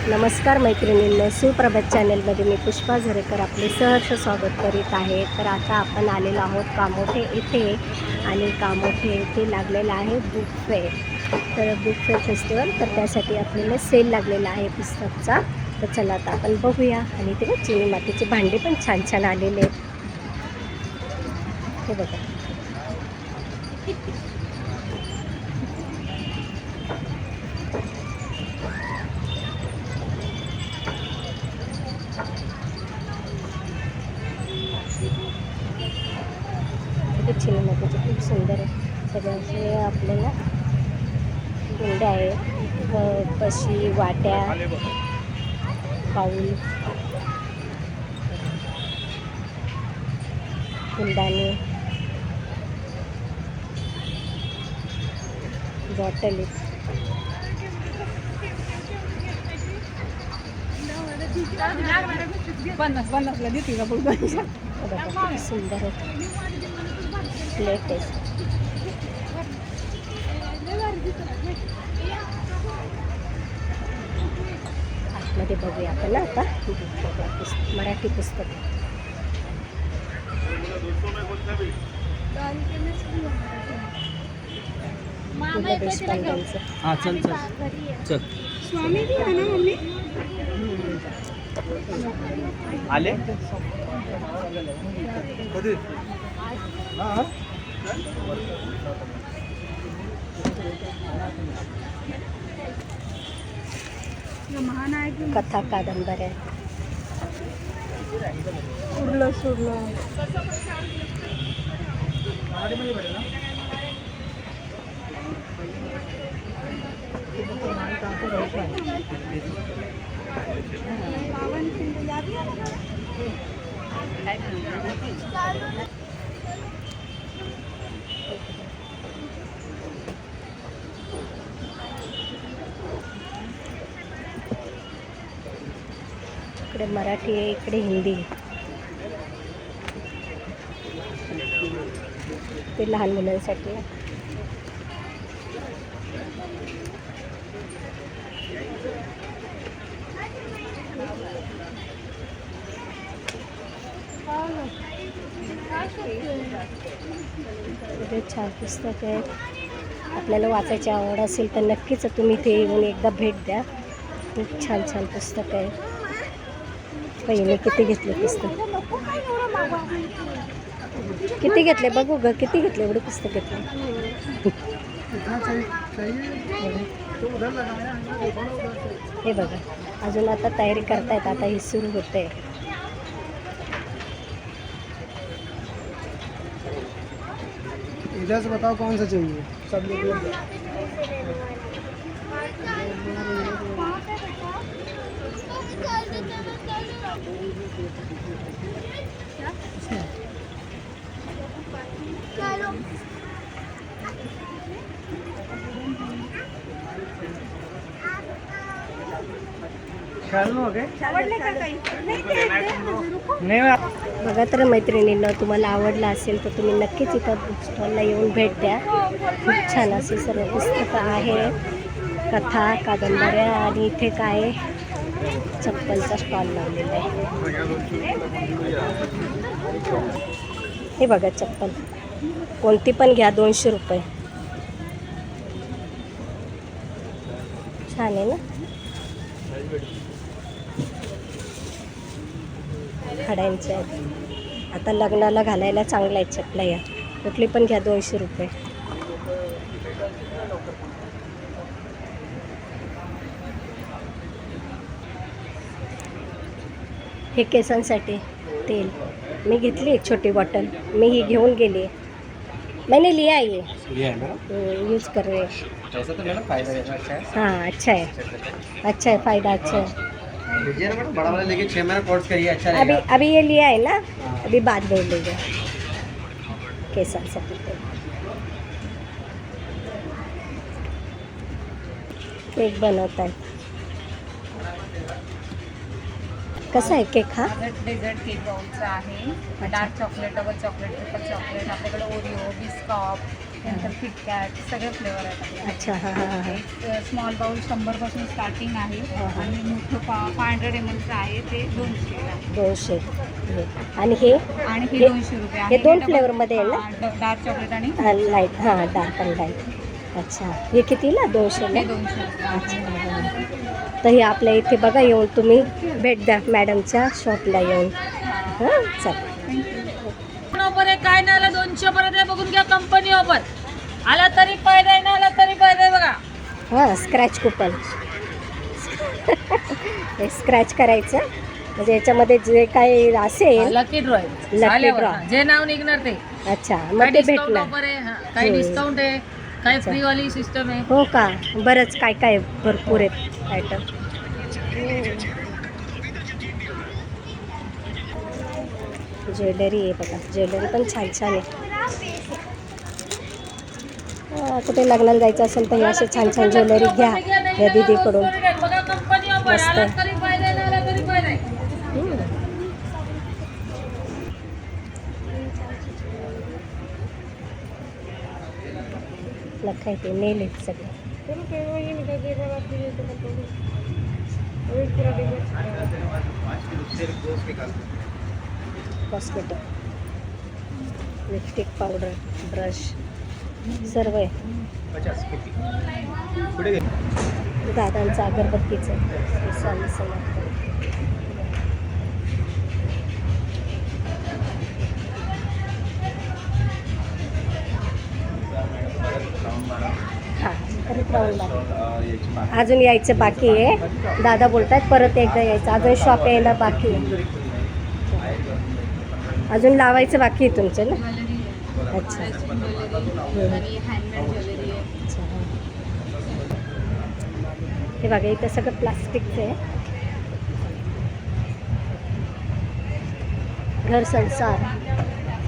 नमस्कार मैत्रिणींनो, सुप्रभात चॅनलमध्ये मी पुष्पा झरेकर आपले सहर्ष स्वागत करीत आहे. तर आता आपण आलेलो आहोत कामोठे येथे आणि कामोठे येथे लागलेला आहे बुक फेअर. तर बुक फेअर फेस्टिवल, तर त्यासाठी आपल्याला सेल लागलेला आहे पुस्तकचा. तर चला आता आपण बघूया. आणि ते चिनी मातीचे भांडे पण छान छान आलेले आहेत. हे बघा, चिनी मातीचे खूप सुंदर आहे. सगळ्यांचे आपल्याला गुंड्या आहे, कशी वाट्या, बाऊल, फुलदाणी, बॉटल, पन्नासला देते का बघ. किती सुंदर आहे. प्लेट आहे. आतमध्ये बघूया आपण आता मराठी पुस्तक. देशपांड्यांचं. हां चल चल चल. स्वामी भी है ना मम्मी. आले कधी हां कथा कादंबऱ्या, उरलं सुरलं. इकडे मराठी आहे, इकडे हिंदी. ते लहान मुलांसाठी आहे. इथे छान पुस्तक आहे. आपल्याला वाचायची आवड असेल तर नक्कीच तुम्ही इथे येऊन एकदा भेट द्या. खूप छान छान पुस्तक आहे. पहिने किती घेतले पुस्तक, किती घेतले बघू ग, किती घेतले एवढे पुस्तक घेतले. हे बघा, अजून आता तयारी करतायत. आता हे सुरू होते. इधर से बताओ कौन सा चाहिए. सब लोग बघा. तर मैत्रिणींना तुम्हाला आवडलं असेल तर तुम्ही नक्कीच इथं बुक स्टॉलला येऊन भेट द्या. खूप छान असे सर्व पुस्तकं आहेत, कथा कादंबऱ्या. आणि इथे काय चप्पलचा स्टॉल लावलेला आहे. हे बघा, चप्पल कोणती पण घ्या, 200 रुपये. छान आहे ना. खड्यांचे आहेत. आता लग्नाला घालायला चांगल्या आहेत चपला. या कुठली पण घ्या, 200 रुपये. हे केसांसाठी तेल मी घेतली एक छोटी बॉटल. मी ही घेऊन गेली. मैंने लिया है ये, यूज़ कर रहे हैं. तो मेरा फायदा है. हाँ, अच्छा है, अच्छा है, फ़ायदा अच्छा है. लीजिए ना मैडम, बड़ा वाला लेके 6 महीना कोर्स करिए. अच्छा रहेगा. अभी ये लिया है ना, अभी बाद में लेंगे केसांसाठी. केक बनवत आहे. कसा आहे केक हा? डेझर्ट केक बाउलचा आहे. Dark chocolate, double chocolate, triple chocolate. आपल्याकडे ओरिओ, बिस्कॉप, त्यानंतर किटकॅट सगळे फ्लेवर आहेत आपल्याकडे. अच्छा, हां हां हां. स्मॉल बाउल 100 पासून स्टार्टिंग आहे हा, हा. आणि मोठं 500 ml आहे ते 200 आहे 200 आणि हे आणि हे हे- 200 रुपये हे आहे. दोन फ्लेवरमध्ये आहे ना? डार्क चॉकलेट आणि लाईट, हां डार्क आणि लाईट. अच्छा, हे कितीला? 200ला? हे 200 रुपये अच्छा, आहे. हां. तर हे आपल्या इथे बघा येऊन तुम्ही भेट द्या मॅडमच्या शॉपला येऊन. हां चला. ऑफर आहे, काय नाही आला 200 परत आहे, बघून घ्या कंपनी ऑफर. आला तरी फायदा आहे, ना आला तरी फायदा आहे बघा. हां स्क्रॅच कुपन. हे स्क्रॅच करायचं म्हणजे याच्यामध्ये जे काही असेल. Lucky draw Lucky draw. जे नाव निघणार ते. अच्छा, काही मग ते डिस्काउंट भेटणार. ऑफर आहे, काही डिस्काउंट आहे, काही फ्री वाली सिस्टम आहे. हो का? बरंच काय काय भरपूर आहेत आयटम. ज्वेलरी आहे बघा, ज्वेलरी पण छान छान आहे. कुठे लग्नाला जायचं असेल तर हे असे छान छान ज्वेलरी घ्या या दीदीकडून. बघा कंपनी ऑफर, मस्त. आला तरी फायदा आहे, ना आला तरी फायदा आहे. लखा ते नेल आहेत सगळे. कॉस्मेटिक, लिपस्टिक, पावडर, ब्रश सर्व आहे. दादांचं अगरबत्तीचं स्वामी समर्थ. हां परत राऊंड मारा. अजून यायचं बाकी आहे. दादा बोलतात परत एकदा यायचं, अजून शॉप यायला बाकी आहे. अजून लावायचं बाकी आहे तुमचं ना? अच्छा. आणि हँडमेड ज्वेलरी आहे. अच्छा, हां. हे बघा इथं सगळं प्लास्टिकचं आहे. घर संसार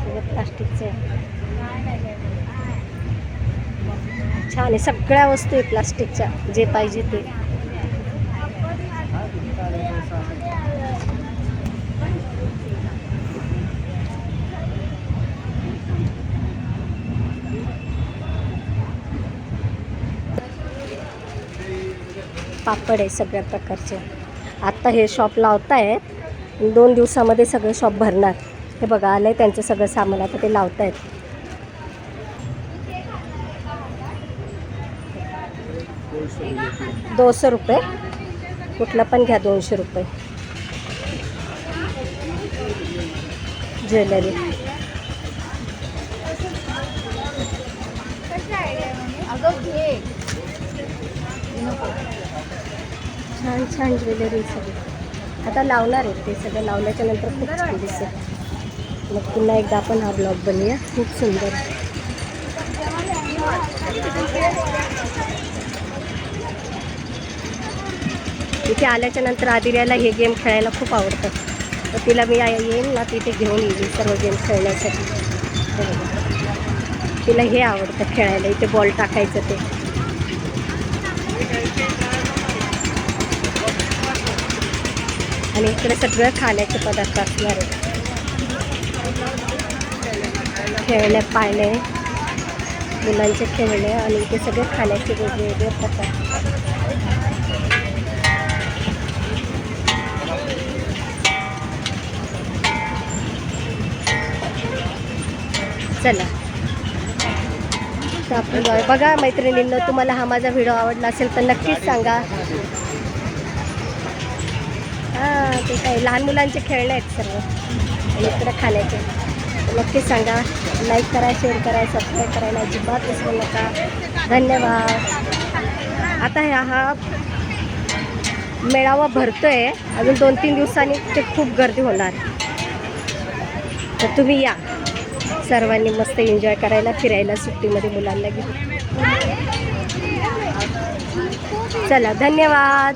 सगळं प्लास्टिकचं आहे. छान आहे, सगळ्या वस्तू आहे प्लास्टिकच्या, जे पाहिजे ते. पापड आहे सगळ्या प्रकारचे. आत्ता हे शॉप लावतायत, 2 दिवसामध्ये सगळं शॉप भरणार. हे बघा आलं आहे त्यांचं सगळं सामान, आता ते लावतायत. ₹200 कुठला पण घ्या, 200 रुपये. ज्वेलरी छान छान ज्वेलरी सगळी आता लावणार आहे. ते सगळं लावल्याच्या नंतर खूप छान दिसेल. मग पुन्हा एकदा आपण हा ब्लॉग बनवूया. खूप सुंदर. इथे आल्याच्या नंतर आदिर्याला हे गेम खेळायला खूप आवडतं, तर तिला मी येईन ना तिथे घेऊन येईल सर्व गेम खेळण्यासाठी. तिला हे आवडतं खेळायला, इथे बॉल टाकायचं ते. आणि इकडे सगळं खाण्याचे पदार्थ असणार आहेत. खेळणे, पाळणे, मुलांचे खेळणे आणि इथे सगळे खाण्याचे वेगवेगळे प्रकार. चला तर आपण बघा मैत्रिणींनो, तुम्हाला हा माझा व्हिडिओ आवडला असेल तर नक्कीच सांगा. हां ते काय लहान मुलांचे खेळणे आहेत सर्व आणि इकडे खाण्याचे. नक्कीच सांगा, लाईक करा, शेअर करा, सबस्क्राईब करायला अजिबात विसरू नका. धन्यवाद. आता हा मेळावा भरतोय, अजून 2-3 दिवसांनी ते खूप गर्दी होणार, तर तुम्ही या सर्वांनी मस्त एन्जॉय करायला, फिरायला सुट्टीमध्ये मुलांना घेऊन. चला धन्यवाद.